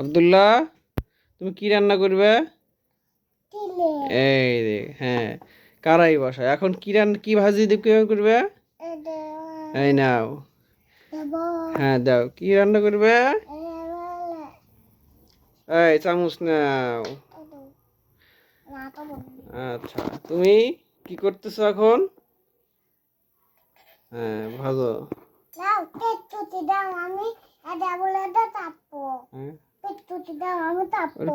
আব্দুল্লাহ, তুমি কি রান্না করবে? এই রে, হ্যাঁ, কারাই বসা। এখন কি ভাজি দিয়ে কি করবে? এই নাও। হ্যাঁ দাও, কি রান্না করবে? এই চামচ নাও। আচ্ছা, তুমি কি করতেছো এখন? হ্যাঁ, ভালো।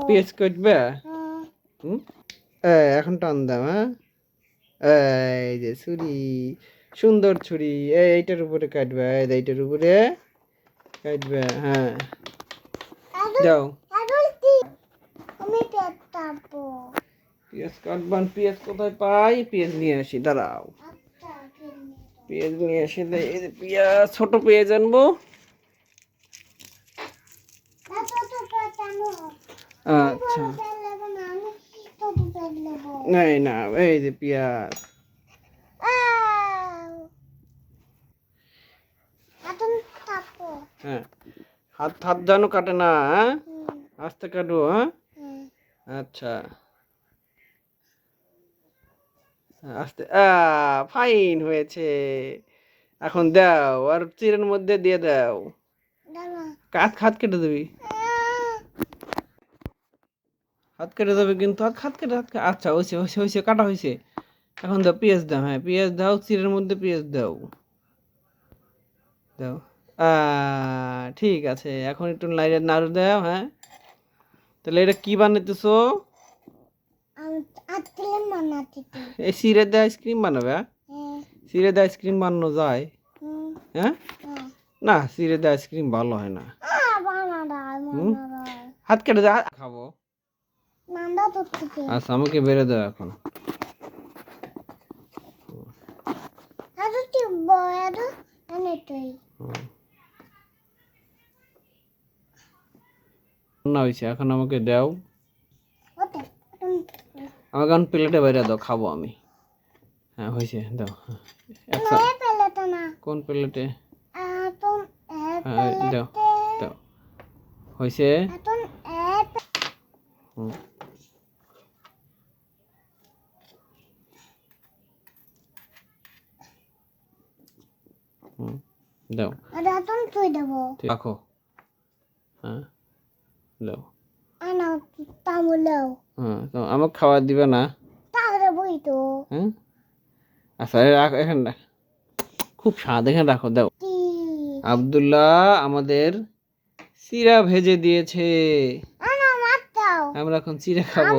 পেঁয়াজ কাটবে? এখন টান দাও। হ্যাঁ, এই যে ছুরি, সুন্দর ছুরি। এইটার উপরে কাটবে, এইটার উপরে কাটবে। হ্যাঁ, যাও। পেঁয়াজ কাটবান, পেঁয়াজ কোথায় পাই? পেঁয়াজ নিয়ে আসি, দাঁড়াও। পেঁয়াজ নিয়ে আসি, এই যে পেঁয়াজ, ছোট পেঁয়াজ আনবো। আচ্ছা, এই না, এই যে পেঁয়াজ। হ্যাঁ, হাত হাত যেন কাটে না। হ্যাঁ, আস্তে কাটো। হ্যাঁ, আচ্ছা, আস্তে। ফাইন হয়েছে। এখন দাও, আর চিড়ের মধ্যে দিয়ে দাও। হাত কেটে দিবি, হাত কেটে দেবে কিন্তু। হাত কেটে, আচ্ছা, হয়েছে হয়েছে হয়েছে, কাটা হয়েছে। এখন দাও, পেঁয়াজ দাও। হ্যাঁ, পেঁয়াজ দাও, চিড়ের মধ্যে পেঁয়াজ দাও। দাও। ঠিক আছে, এখন একটু নাড়ু দাও। হ্যাঁ, তাহলে এটা কি বানাইতেছো? এই চিড়ে দিয়ে আইসক্রিম বানাবে? চিড়ে দিয়ে আইসক্রিম বানানো যায়? হ্যাঁ, না, চিড়ে দিয়ে আইসক্রিম ভালো হয় না। হাত কেটে দাও, খাবো। আচ্ছা, আমাকে বেড়ে দাও এখন। না হয়েছে, এখন আমাকে দাও। আমাকে এখন প্লেটে বাইরে দাও, খাবো আমি। হ্যাঁ, হয়েছে, দাও। কোন প্লেটে? হ্যাঁ, দাও দাও, হয়েছে। দাও, রাখো। হ্যাঁ, দাও। হ্যাঁ, তো আমাকে খাবার দিবে না? হ্যাঁ, আচ্ছা, এখানে খুব স্বাদ, এখানে রাখো, দাও। আব্দুল্লাহ আমাদের চিড়া ভেজে দিয়েছে, আমরা এখন চিড়া খাবো।